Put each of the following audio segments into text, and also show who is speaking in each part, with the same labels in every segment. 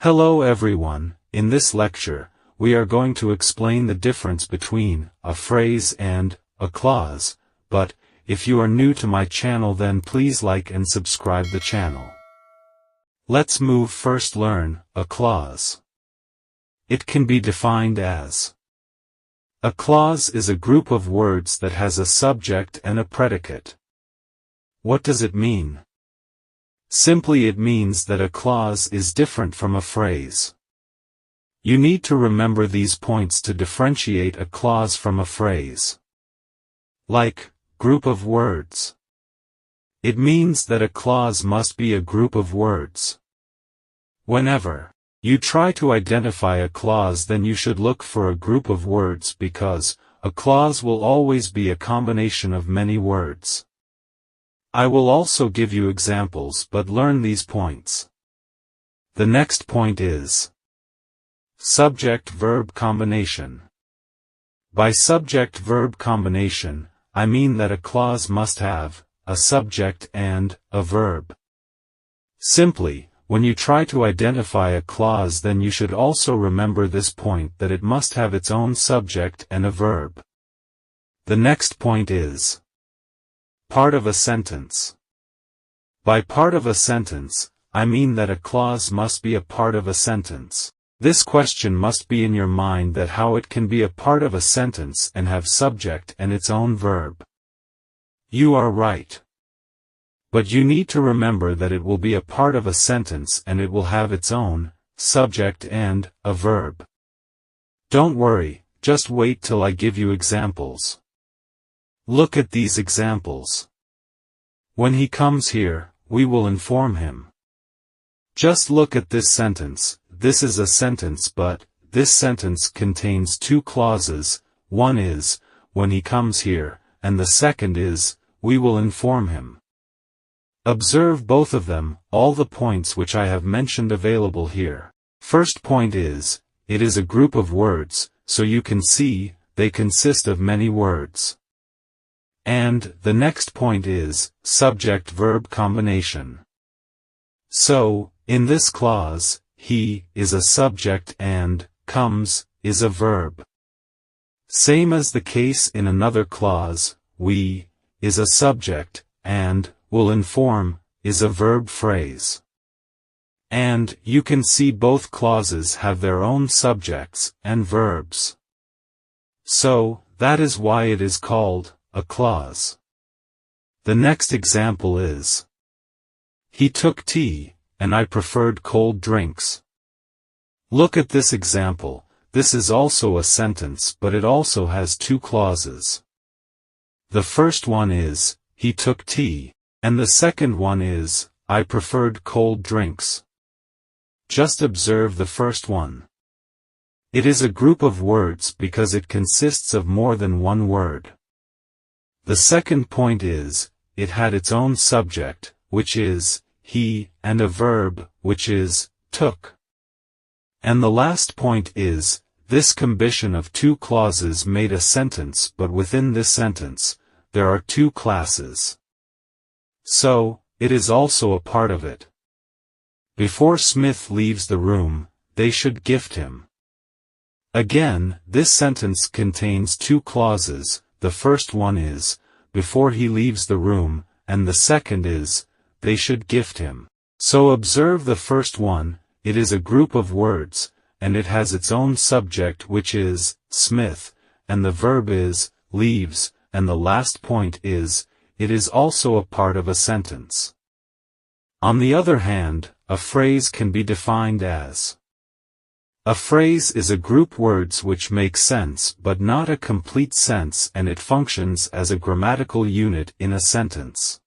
Speaker 1: Hello everyone, in this lecture, we are going to explain the difference between a phrase and a clause, but if you are new to my channel then please like and subscribe the channel. Let's first learn a clause. It can be defined as: a clause is a group of words that has a subject and a predicate. What does it mean? Simply it means that a clause is different from a phrase. You need to remember these points to differentiate a clause from a phrase. Like, group of words. It means that a clause must be a group of words. Whenever you try to identify a clause, then you should look for a group of words because a clause will always be a combination of many words. I will also give you examples, but learn these points. The next point is subject-verb combination. By subject-verb combination, I mean that a clause must have a subject and a verb. Simply, when you try to identify a clause, then you should also remember this point, that it must have its own subject and a verb. The next point is part of a sentence. By part of a sentence, I mean that a clause must be a part of a sentence. This question must be in your mind, that how it can be a part of a sentence and have subject and its own verb. You are right. But you need to remember that it will be a part of a sentence and it will have its own subject and a verb. Don't worry, just wait till I give you examples. Look at these examples. When he comes here, we will inform him. Just look at this sentence. This is a sentence, but this sentence contains two clauses. One is, when he comes here, and the second is, we will inform him. Observe both of them, all the points which I have mentioned available here. First point is, it is a group of words, so you can see, they consist of many words. And the next point is subject-verb combination. So, in this clause, he is a subject and comes is a verb. Same as the case in another clause, we is a subject and will inform is a verb phrase. And you can see both clauses have their own subjects and verbs. So, that is why it is called a clause. The next example is: he took tea, and I preferred cold drinks. Look at this example. This is also a sentence, but it also has two clauses. The first one is, he took tea, and the second one is, I preferred cold drinks. Just observe the first one. It is a group of words because it consists of more than one word. The second point is, it had its own subject, which is he, and a verb, which is took. And the last point is, this combination of two clauses made a sentence, but within this sentence, there are two classes. So, it is also a part of it. Before Smith leaves the room, they should gift him. Again, this sentence contains two clauses. The first one is, before he leaves the room, and the second is, they should gift him. So observe the first one, it is a group of words, and it has its own subject, which is Smith, and the verb is leaves, and the last point is, it is also a part of a sentence. On the other hand, a phrase can be defined as: a phrase is a group words which make sense but not a complete sense, and it functions as a grammatical unit in a sentence.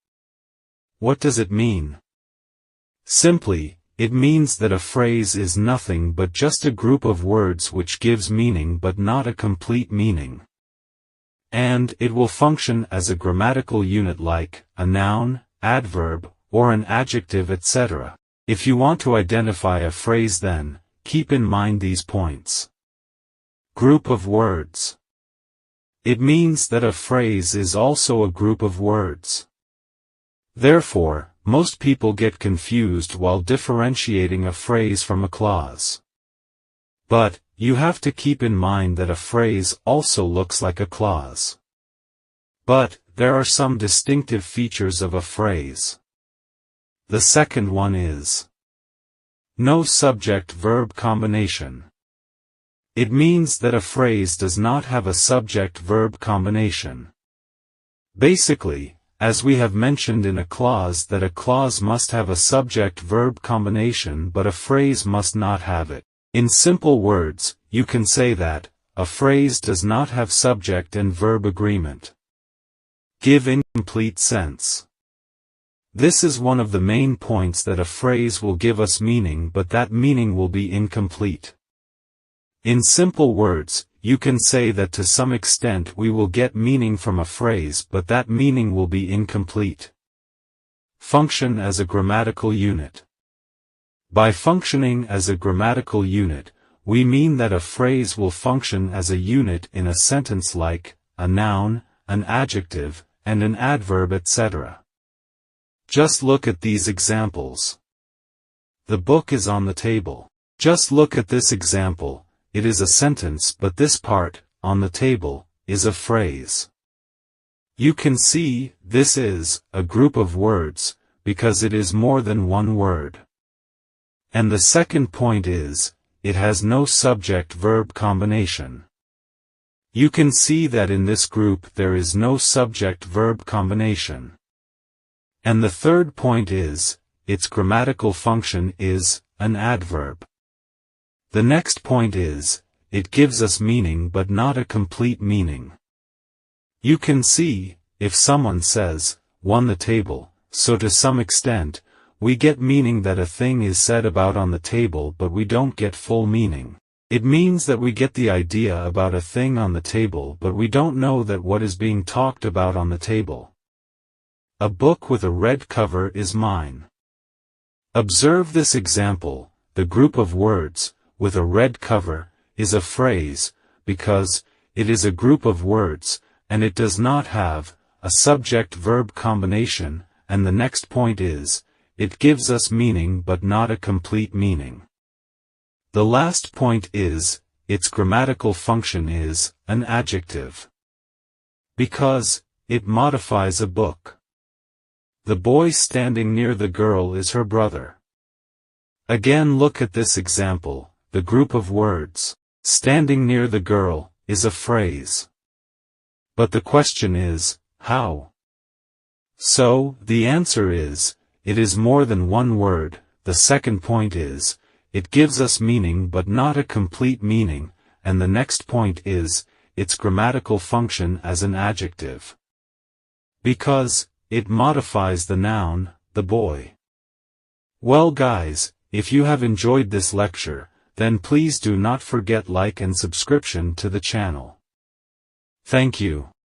Speaker 1: What does it mean? Simply, it means that a phrase is nothing but just a group of words which gives meaning but not a complete meaning. And it will function as a grammatical unit like a noun, adverb, or an adjective, etc. If you want to identify a phrase, then keep in mind these points. Group of words. It means that a phrase is also a group of words. Therefore, Most people get confused while differentiating a phrase from a clause. But, you have to keep in mind that a phrase also looks like a clause. But, there are some distinctive features of a phrase. The second one is no subject-verb combination. It means that a phrase does not have a subject-verb combination. Basically, as we have mentioned in a clause, that a clause must have a subject-verb combination but a phrase must not have it. In simple words, you can say that a phrase does not have subject and verb agreement. Give incomplete sense. This is one of the main points, that a phrase will give us meaning but that meaning will be incomplete. In simple words, you can say that to some extent we will get meaning from a phrase but that meaning will be incomplete. Function as a grammatical unit. By functioning as a grammatical unit, we mean that a phrase will function as a unit in a sentence like a noun, an adjective, and an adverb, etc. Just look at these examples. The book is on the table. Just look at this example. It is a sentence but this part, on the table, is a phrase. You can see, this is a group of words, because it is more than one word. And the second point is, it has no subject-verb combination. You can see that in this group there is no subject-verb combination. And the third point is, its grammatical function is an adverb. The next point is, it gives us meaning but not a complete meaning. You can see, if someone says, "on the table," so to some extent, we get meaning that a thing is said about on the table but we don't get full meaning. It means that we get the idea about a thing on the table but we don't know that what is being talked about on the table. A book with a red cover is mine. Observe this example. The group of words, with a red cover, is a phrase, because it is a group of words, and it does not have a subject-verb combination, and the next point is, it gives us meaning but not a complete meaning. The last point is, its grammatical function is an adjective. Because it modifies a book. The boy standing near the girl is her brother. Again, look at this example. The group of words, standing near the girl, is a phrase. But the question is, how? So, the answer is, it is more than one word. The second point is, it gives us meaning but not a complete meaning, and the next point is, its grammatical function as an adjective. Because it modifies the noun, the boy. Well guys, if you have enjoyed this lecture, then please do not forget like and subscription to the channel. Thank you.